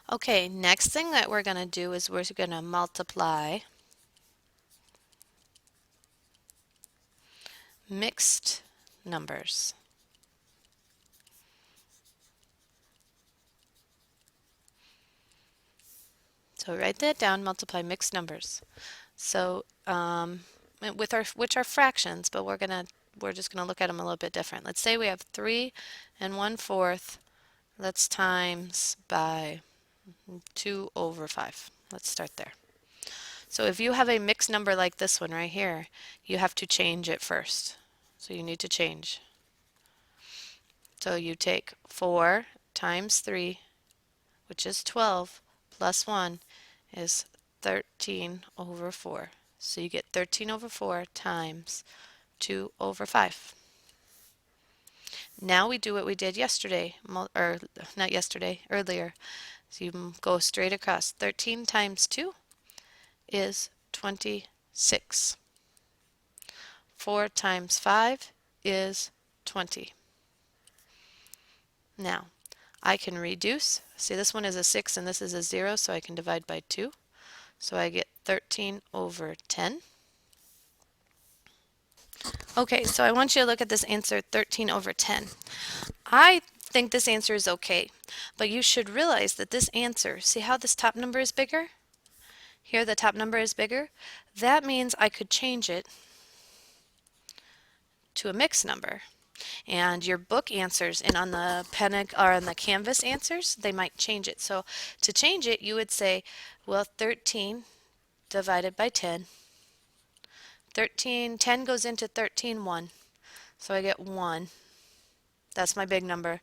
Okay, next thing that we're going to do is we're going to multiply mixed numbers. So write that down, multiply mixed numbers. So with our which are fractions, but we're just gonna look at them a little bit different. Let's say we have 3 and 1/4. Let's times by 2/5. Let's start there. So if you have a mixed number like this one right here, you have to change it first. So you need to change. So you take 4 times 3, which is 12, plus 1 is 13/4. So you get 13/4 times 2/5. Now we do what we did yesterday, or not yesterday, earlier. So you go straight across. 13 times 2 is 26. 4 times 5 is 20. Now, I can reduce. See, this one is a 6 and this is a 0, so I can divide by 2. So I get 13/10. Okay, so I want you to look at this answer, 13/10. I think this answer is okay, but you should realize that this answer, see how this top number is bigger? Here the top number is bigger. That means I could change it to a mixed number. And your book answers and on the pen or on the Canvas answers, they might change it. So to change it, you would say, well, 13 divided by 10. 10 goes into 13 1. So I get 1. That's my big number.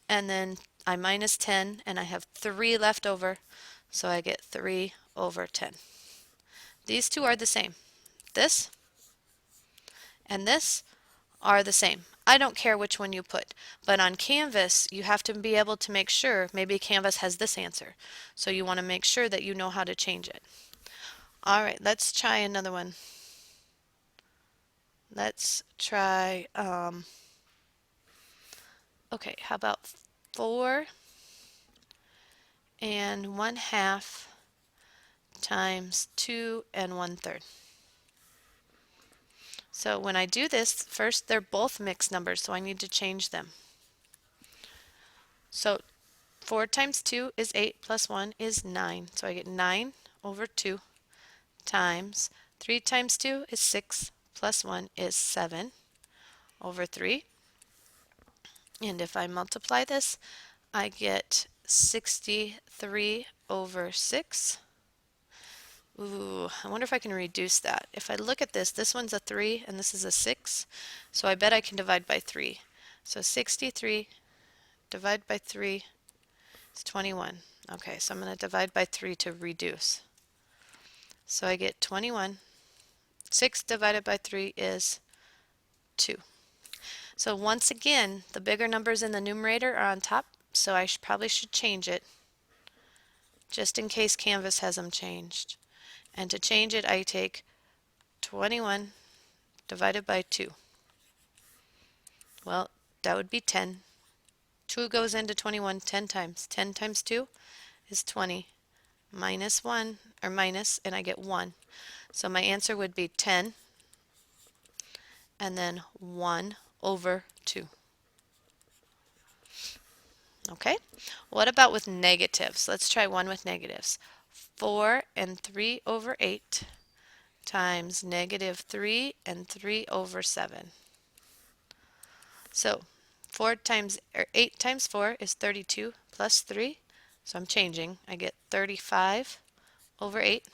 And then I minus 10 and I have 3 left over. So I get 3/10. These two are the same. This and this are the same. I don't care which one you put, but on Canvas you have to be able to make sure, maybe Canvas has this answer, so you want to make sure that you know how to change it. Alright, let's try another one. Let's try, okay, how about 4 and 1/2 times 2 and 1/3. So when I do this, first they're both mixed numbers, so I need to change them. So 4 times 2 is 8 plus 1 is 9. So I get 9/2 times 3 times 2 is 6 plus 1 is 7/3. And if I multiply this, I get 63/6. Ooh, I wonder if I can reduce that. If I look at this one's a 3 and this is a 6, so I bet I can divide by 3. So 63 divided by 3 is 21. Okay, so I'm going to divide by 3 to reduce. So I get 21. 6 divided by 3 is 2. So once again, the bigger numbers in the numerator are on top, so I probably should change it just in case Canvas has them changed. And to change it, I take 21 divided by 2. Well, that would be 10. 2 goes into 21 10 times. 10 times 2 is 20. Minus 1, or minus, and I get 1. So my answer would be 10 and then 1/2. Okay, what about with negatives? Let's try one with negatives. 4 and 3/8 times -3 and 3/7. So 8 times 4 is 32 plus 3. So I'm changing. I get 35/8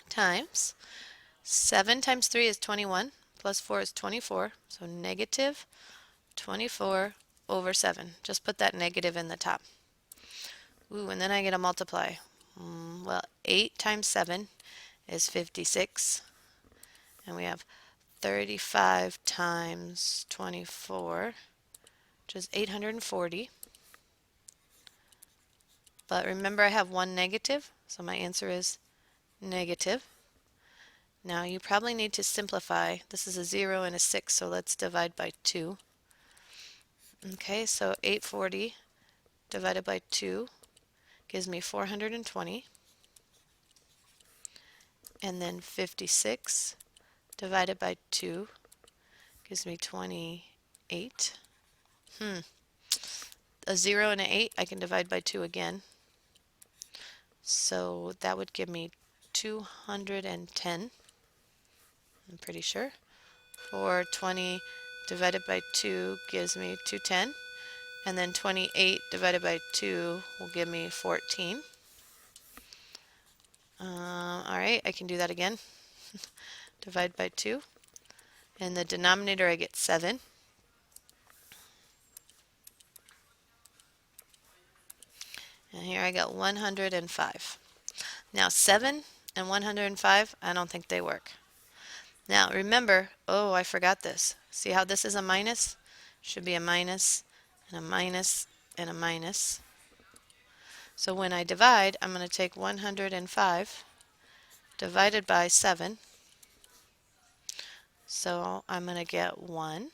times 7 times 3 is 21 plus 4 is 24. So -24/7. Just put that negative in the top. Ooh, and then I get a multiply. Well, 8 times 7 is 56. And we have 35 times 24, which is 840. But remember I have one negative, so my answer is negative. Now you probably need to simplify. This is a 0 and a 6, so let's divide by 2. Okay, so 840 divided by 2 gives me 420. And then 56 divided by 2 gives me 28. A 0 and an 8 I can divide by 2 again. So that would give me 210. I'm pretty sure. 420 divided by 2 gives me 210. And then 28 divided by 2 will give me 14. Alright, I can do that again. Divide by 2. In the denominator I get 7. And here I got 105. Now 7 and 105, I don't think they work. Now remember, oh, I forgot this. See how this is a minus? Should be a minus and a minus and a minus. So when I divide, I'm going to take 105 divided by 7. So I'm going to get 1.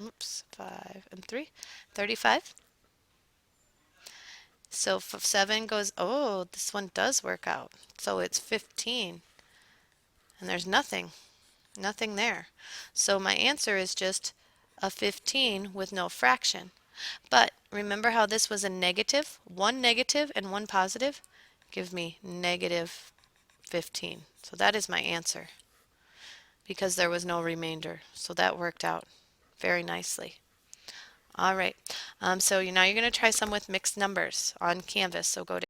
Oops, 5 and 3. 35. So if 7 goes, oh, this one does work out. So it's 15. And there's nothing there. So my answer is just a 15 with no fraction. But remember how this was a negative? One negative and one positive give me negative 15. So that is my answer because there was no remainder. So that worked out very nicely. All right. So now you're going to try some with mixed numbers on Canvas. So go to